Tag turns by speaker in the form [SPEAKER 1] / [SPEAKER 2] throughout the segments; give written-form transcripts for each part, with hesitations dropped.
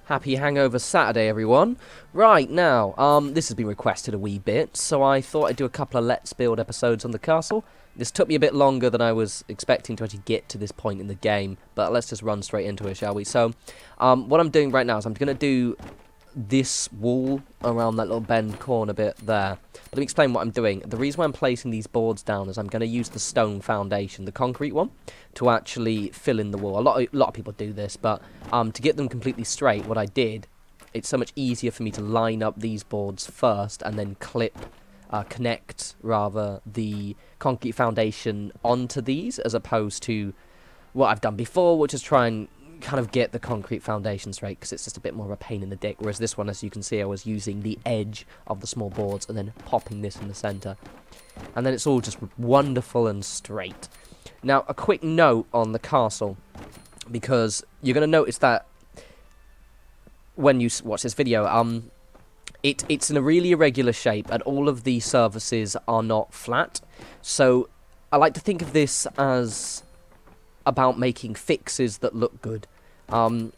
[SPEAKER 1] Happy Hangover Saturday, everyone. Right, now, this has been requested a wee bit, so I thought I'd do a couple of Let's Build episodes on the castle. This took me a bit longer than I was expecting to actually get to this point in the game, but let's just run straight into it, shall we? So, what I'm doing right now is I'm going to do this wall around that little bend corner bit there. Let me explain what I'm doing. The reason why I'm placing these boards down is I'm going to use the stone foundation, the concrete one, to actually fill in the wall. A lot of people do this, but to get them completely straight, what I did, it's so much easier for me to line up these boards first and then connect the concrete foundation onto these, as opposed to what I've done before, which is try and kind of get the concrete foundation straight, because it's just a bit more of a pain in the dick. Whereas this one, as you can see, I was using the edge of the small boards and then popping this in the center, and then it's all just wonderful and straight. Now, a quick note on the castle, because you're going to notice that when you watch this video, it's in a really irregular shape, and all of the surfaces are not flat. So I like to think of this as about making fixes that look good. I'm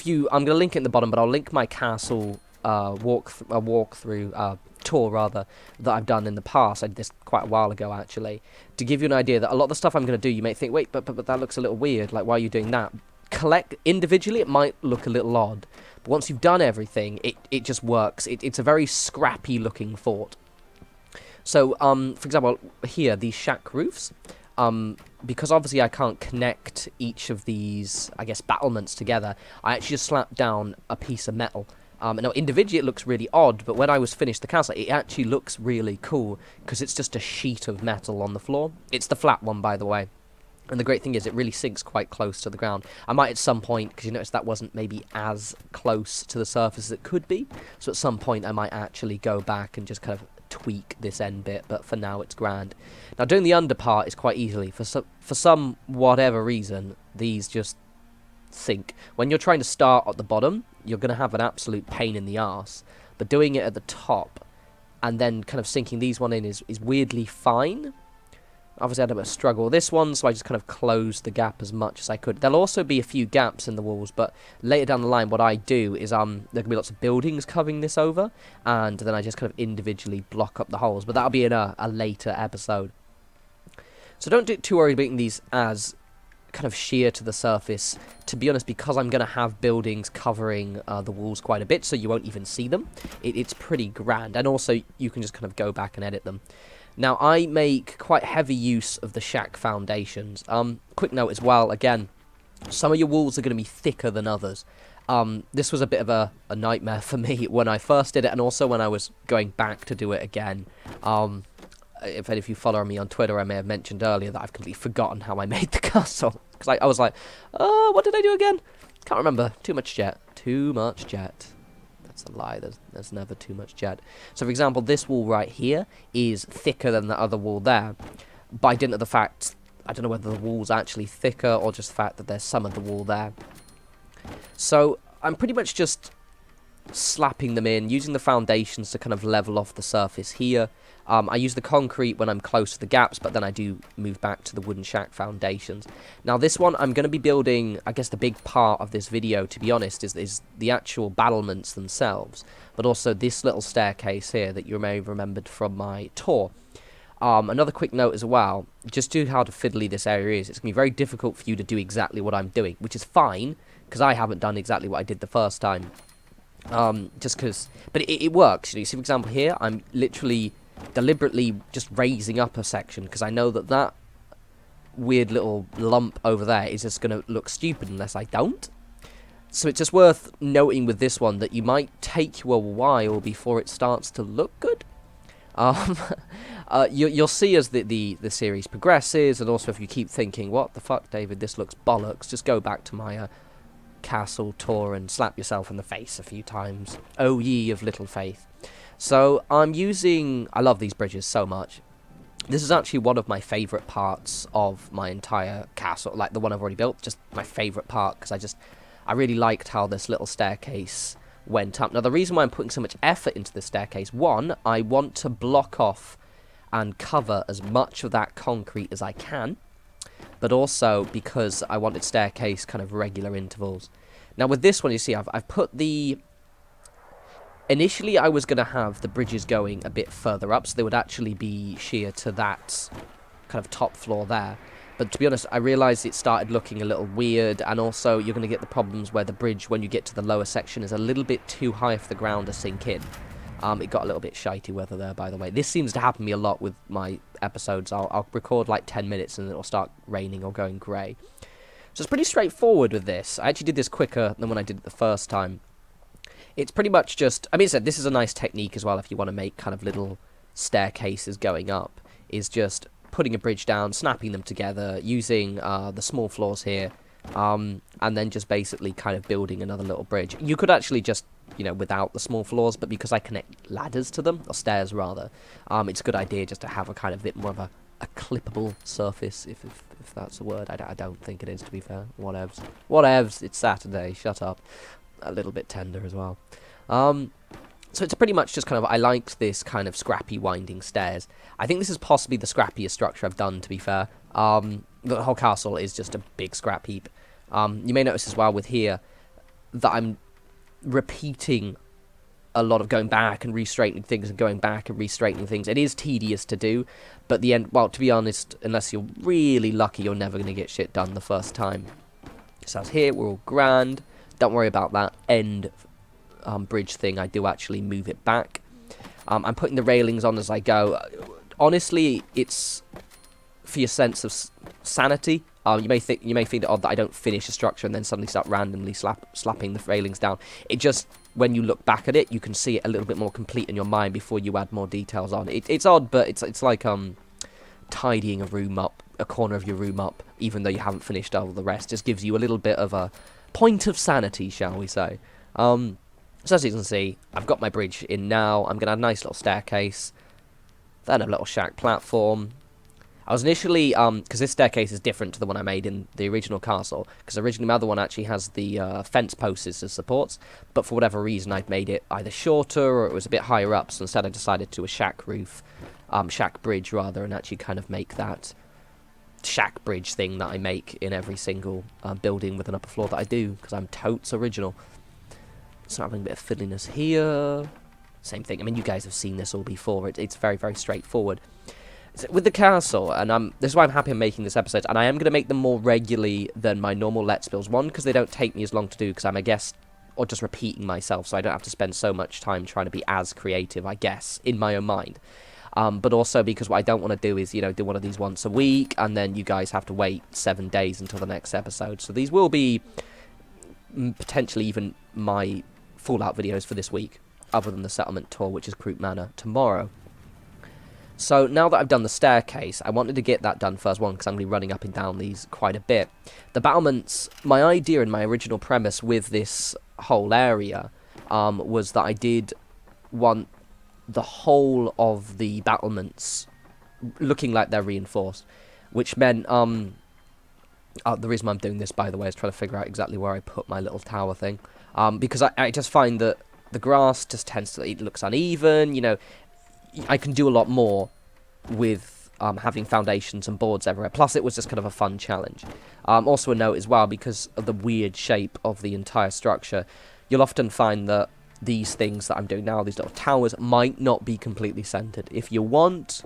[SPEAKER 1] going to link it in the bottom, but I'll link my castle walkthrough tour rather that I've done in the past. I did this quite a while ago, actually, to give you an idea that a lot of the stuff I'm going to do, you may think, wait, but that looks a little weird. Like, why are you doing that? Individually, it might look a little odd, but once you've done everything, it just works. It's a very scrappy looking fort. So, for example, here, these shack roofs, because obviously I can't connect each of these, I guess, battlements together, I actually just slapped down a piece of metal. Now, individually it looks really odd, but when I was finished the castle, it actually looks really cool, because it's just a sheet of metal on the floor. It's the flat one, by the way. And the great thing is, it really sinks quite close to the ground. I might at some point, because you notice that wasn't maybe as close to the surface as it could be, so at some point I might actually go back and just kind of tweak this end bit, but for now it's grand. Now, doing the under part is quite easily. For some whatever reason, these just sink. When you're trying to start at the bottom, you're going to have an absolute pain in the arse, but doing it at the top and then kind of sinking these one in is weirdly fine. Obviously I had a bit of struggle with this one, so I just kind of closed the gap as much as I could. There'll also be a few gaps in the walls, but later down the line what I do is there can be lots of buildings covering this over, and then I just kind of individually block up the holes, but that'll be in a later episode. So don't get too worried about making these as kind of sheer to the surface, to be honest, because I'm going to have buildings covering the walls quite a bit, so you won't even see them. It's pretty grand, and also you can just kind of go back and edit them. Now, I make quite heavy use of the shack foundations. Quick note as well, again, some of your walls are going to be thicker than others. This was a bit of a nightmare for me when I first did it, and also when I was going back to do it again. If any of you follow me on Twitter, I may have mentioned earlier that I've completely forgotten how I made the castle. Because I was like, oh, what did I do again? Can't remember. Too much jet. Too much jet. That's a lie. There's never too much jet. So, for example, this wall right here is thicker than the other wall there. By dint of the fact, I don't know whether the wall's actually thicker or just the fact that there's some of the wall there. So, I'm pretty much just slapping them in, using the foundations to kind of level off the surface here. I use the concrete when I'm close to the gaps, but then I do move back to the wooden shack foundations. Now, this one, I'm going to be building, I guess the big part of this video, to be honest, is the actual battlements themselves, but also this little staircase here that you may have remembered from my tour. Another quick note as well, just due to how fiddly this area is, it's going to be very difficult for you to do exactly what I'm doing, which is fine, because I haven't done exactly what I did the first time. Just because, but it works. You see, for example, here, I'm literally deliberately just raising up a section, because I know that weird little lump over there is just going to look stupid unless I don't. So it's just worth noting with this one that you might take you a while before it starts to look good. You'll see as the series progresses, and also if you keep thinking, what the fuck, David, this looks bollocks, just go back to my castle tour and slap yourself in the face a few times. Oh, ye of little faith. So I love these bridges so much. This is actually one of my favourite parts of my entire castle, like the one I've already built, just my favourite part, because I really liked how this little staircase went up. Now, the reason why I'm putting so much effort into this staircase, one, I want to block off and cover as much of that concrete as I can, but also because I wanted staircase kind of regular intervals. Now with this one, you see, I've put the... Initially, I was going to have the bridges going a bit further up, so they would actually be sheer to that kind of top floor there. But to be honest, I realised it started looking a little weird, and also you're going to get the problems where the bridge, when you get to the lower section, is a little bit too high for the ground to sink in. It got a little bit shitey weather there, by the way. This seems to happen to me a lot with my episodes. I'll record like 10 minutes and it'll start raining or going grey. So it's pretty straightforward with this. I actually did this quicker than when I did it the first time. It's pretty much just... I mean, this is a nice technique as well if you want to make kind of little staircases going up. Is just putting a bridge down, snapping them together, using the small floors here, and then just basically kind of building another little bridge. You could actually just, you know, without the small floors, but because I connect ladders to them, or stairs rather, it's a good idea just to have a kind of bit more of a clippable surface, if that's a word. I don't think it is, to be fair. Whatevs. Whatevs, it's Saturday, shut up. A little bit tender as well. So it's pretty much just kind of, I liked this kind of scrappy winding stairs. I think this is possibly the scrappiest structure I've done, to be fair. The whole castle is just a big scrap heap. You may notice as well with here that I'm repeating a lot of going back and re-straightening things and going back and re-straightening things. It is tedious to do, but the end, well, to be honest, unless you're really lucky, you're never going to get shit done the first time. So as here, we're all grand. Don't worry about that end bridge thing. I do actually move it back. I'm putting the railings on as I go. Honestly, it's for your sense of sanity. You may find it odd that I don't finish a structure and then suddenly start randomly slapping the railings down. It just, when you look back at it, you can see it a little bit more complete in your mind before you add more details on. It's odd, but it's like tidying a room up, a corner of your room up, even though you haven't finished all the rest. Just gives you a little bit of a point of sanity, shall we say. So as you can see, I've got my bridge in now. I'm going to add a nice little staircase, then a little shack platform. I was initially, because this staircase is different to the one I made in the original castle, because originally my other one actually has the fence posts as supports, but for whatever reason I'd made it either shorter or it was a bit higher up, so instead I decided to a shack roof, shack bridge rather, and actually kind of make that shack bridge thing that I make in every single building with an upper floor that I do, because I'm totes original. So having a bit of fiddliness here. Same thing. I mean, you guys have seen this all before. It's very, very straightforward. So with the castle, and this is why I'm happy I'm making this episode, and I am going to make them more regularly than my normal Let's Builds. One, because they don't take me as long to do, because I'm a guest, or just repeating myself, so I don't have to spend so much time trying to be as creative, I guess, in my own mind. But also because what I don't want to do is, you know, do one of these once a week, and then you guys have to wait 7 days until the next episode. So these will be potentially even my Fallout videos for this week, other than the settlement tour, which is Croup Manor, tomorrow. So now that I've done the staircase, I wanted to get that done first one, because I'm going to be running up and down these quite a bit. The battlements, my idea and my original premise with this whole area was that I did want the whole of the battlements looking like they're reinforced, which meant, the reason I'm doing this, by the way, is trying to figure out exactly where I put my little tower thing, because I just find that the grass just tends to, it looks uneven, you know. I can do a lot more with having foundations and boards everywhere. Plus, it was just kind of a fun challenge. Also a note as well, because of the weird shape of the entire structure, you'll often find that these things that I'm doing now, these little towers, might not be completely centered. If you want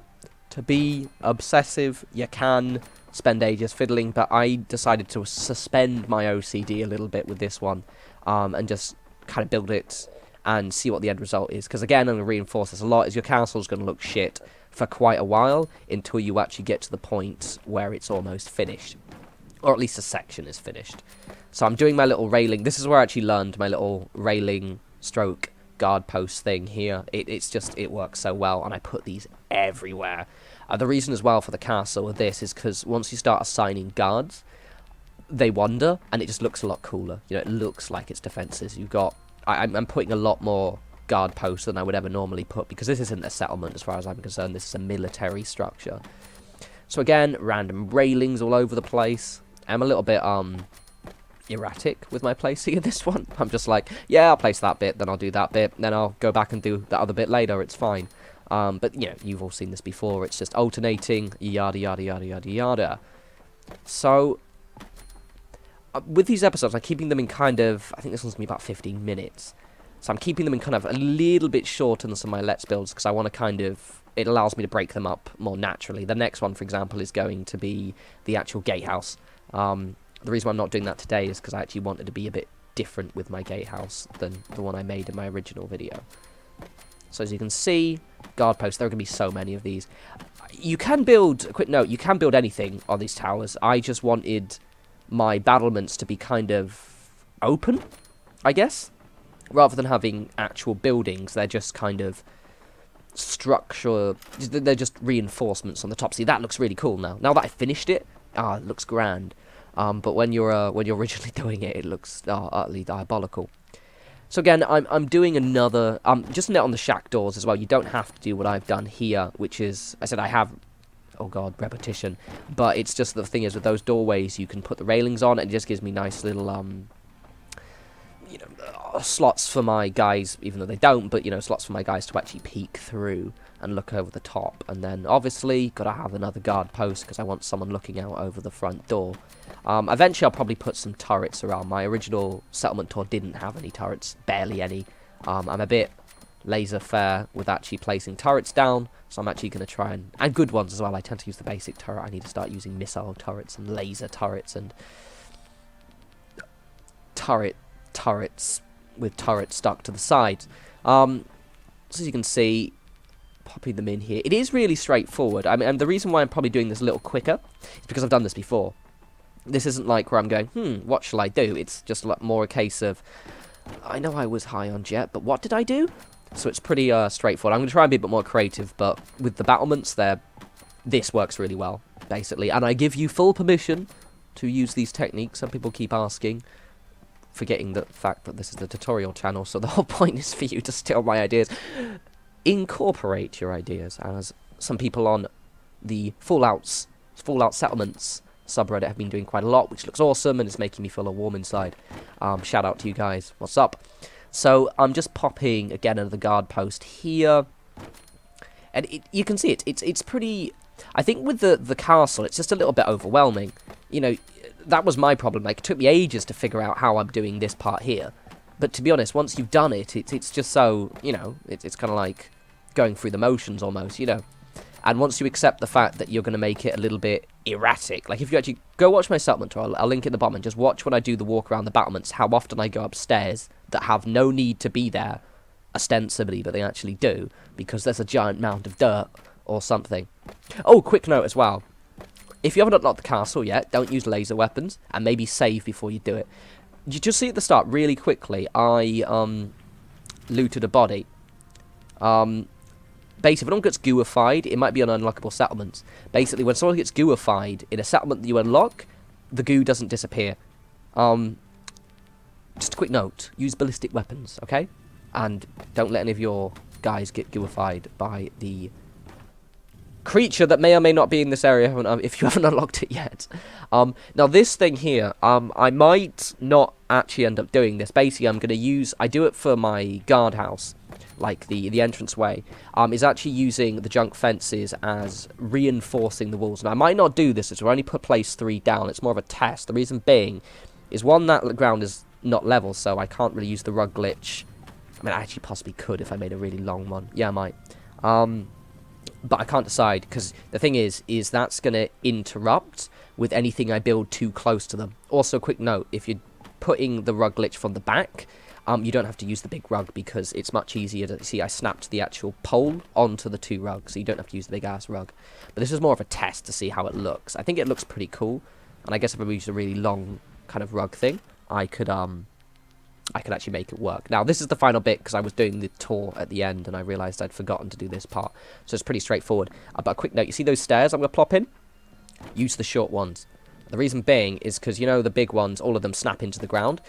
[SPEAKER 1] to be obsessive, you can spend ages fiddling, but I decided to suspend my OCD a little bit with this one, and just kind of build it and see what the end result is. Because again, I'm going to reinforce this a lot, is your castle's going to look shit for quite a while until you actually get to the point where it's almost finished. Or at least a section is finished. So I'm doing my little railing. This is where I actually learned my little railing stroke guard post thing here. It works so well, and I put these everywhere. The reason as well for the castle with this is because once you start assigning guards, they wander, and it just looks a lot cooler. You know, it looks like it's defences. You've got... I'm putting a lot more guard posts than I would ever normally put, because this isn't a settlement as far as I'm concerned. This is a military structure. So again, random railings all over the place. I'm a little bit erratic with my placing in this one. I'm just like, yeah, I'll place that bit, then I'll do that bit, then I'll go back and do that other bit later. It's fine. But you know, you've all seen this before. It's just alternating, yada yada yada yada yada. So with these episodes, I'm keeping them in kind of, I think this one's going to be about 15 minutes. So I'm keeping them in kind of a little bit shorter than some of my Let's Builds, because I want to kind of, it allows me to break them up more naturally. The next one, for example, is going to be the actual Gatehouse. The reason why I'm not doing that today is because I actually wanted to be a bit different with my Gatehouse than the one I made in my original video. So as you can see, guard posts, there are going to be so many of these. You can build, a quick note, you can build anything on these towers. I just wanted my battlements to be kind of open, I guess. Rather than having actual buildings, they're just kind of structure, they're just reinforcements on the top. See, that looks really cool now. Now that I finished it, it looks grand. But when you're originally doing it, it looks utterly diabolical. So again, I'm doing another, just net on the shack doors as well. You don't have to do what I've done here, which is, I said I have, oh god, repetition. But it's just the thing is with those doorways, you can put the railings on, and it just gives me nice little, you know, slots for my guys, even though they don't, but, you know, slots for my guys to actually peek through and look over the top. And then, obviously, got to have another guard post, because I want someone looking out over the front door. Eventually, I'll probably put some turrets around. My original settlement tour didn't have any turrets, barely any. I'm a bit laissez-faire with actually placing turrets down, so I'm actually going to try and good ones as well. I tend to use the basic turret. I need to start using missile turrets and laser turrets and turrets with turrets stuck to the side. So as you can see, popping them in here, it is really straightforward. I mean, and the reason why I'm probably doing this a little quicker is because I've done this before. This isn't like where I'm going, what shall I do? It's just like more a case of, I know I was high on jet, but what did I do? So it's pretty straightforward. I'm going to try and be a bit more creative, but with the battlements, this works really well, basically. And I give you full permission to use these techniques. Some people keep asking, forgetting the fact that this is the tutorial channel, so the whole point is for you to steal my ideas. Incorporate your ideas, as some people on the Fallout Settlements subreddit have been doing quite a lot, which looks awesome and it's making me feel all warm inside. Shout out to you guys. What's up? So I'm just popping again another guard post here, and you can see it's pretty. I think with the castle, it's just a little bit overwhelming. You know, that was my problem. Like, it took me ages to figure out how I'm doing this part here. But to be honest, once you've done it, it's just so, you know, it's kind of like going through the motions almost, you know. And once you accept the fact that you're going to make it a little bit erratic, like if you actually go watch my settlement tour, I'll link it in the bottom, and just watch when I do the walk around the battlements, how often I go upstairs that have no need to be there, ostensibly, but they actually do, because there's a giant mound of dirt or something. Oh, quick note as well. If you haven't unlocked the castle yet, don't use laser weapons, and maybe save before you do it. You just see at the start, really quickly, I looted a body. Basically, if anyone gets gooified, it might be on unlockable settlements. Basically, when someone gets gooified in a settlement that you unlock, the goo doesn't disappear. Just a quick note, use ballistic weapons, okay? And don't let any of your guys get gooified by the creature that may or may not be in this area if you haven't unlocked it yet. Now this thing here, I might not actually end up doing this. Basically, I do it for my guardhouse, like the entranceway, is actually using the junk fences as reinforcing the walls. Now I might not do this, as we'll only place 3 down. It's more of a test. The reason being is, one, that the ground is not level, so I can't really use the rug glitch. I mean, I actually possibly could if I made a really long one. Yeah, I might. But I can't decide, because the thing is that's going to interrupt with anything I build too close to them. Also, quick note, if you're putting the rug glitch from the back, you don't have to use the big rug, because it's much easier to see. I snapped the actual pole onto the 2 rugs, so you don't have to use the big ass rug. But this is more of a test to see how it looks. I think it looks pretty cool, and I guess if I used a really long kind of rug thing, I could actually make it work. Now, this is the final bit, because I was doing the tour at the end, and I realised I'd forgotten to do this part. So it's pretty straightforward. But a quick note, you see those stairs I'm going to plop in? Use the short ones. The reason being is because, you know, the big ones, all of them snap into the ground.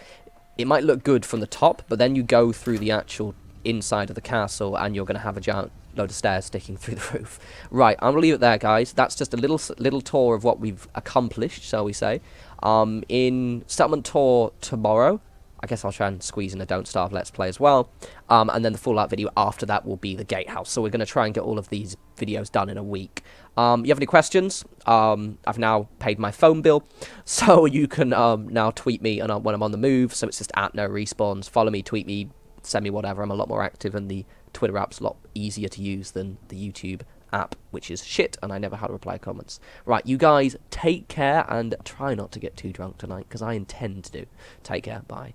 [SPEAKER 1] It might look good from the top, but then you go through the actual inside of the castle, and you're going to have a giant load of stairs sticking through the roof. Right, I'm going to leave it there, guys. That's just a little tour of what we've accomplished, shall we say. In settlement tour tomorrow, I guess I'll try and squeeze in a Don't Starve Let's Play as well. And then the Fallout video after that will be the Gatehouse. So we're going to try and get all of these videos done in a week. You have any questions? I've now paid my phone bill, so you can now tweet me when I'm on the move. So it's just at norespawns. Follow me, tweet me, send me whatever. I'm a lot more active, and the Twitter app's a lot easier to use than the YouTube app, which is shit, and I never had to reply comments. Right, you guys, take care, and try not to get too drunk tonight, because I intend to do. Take care, bye.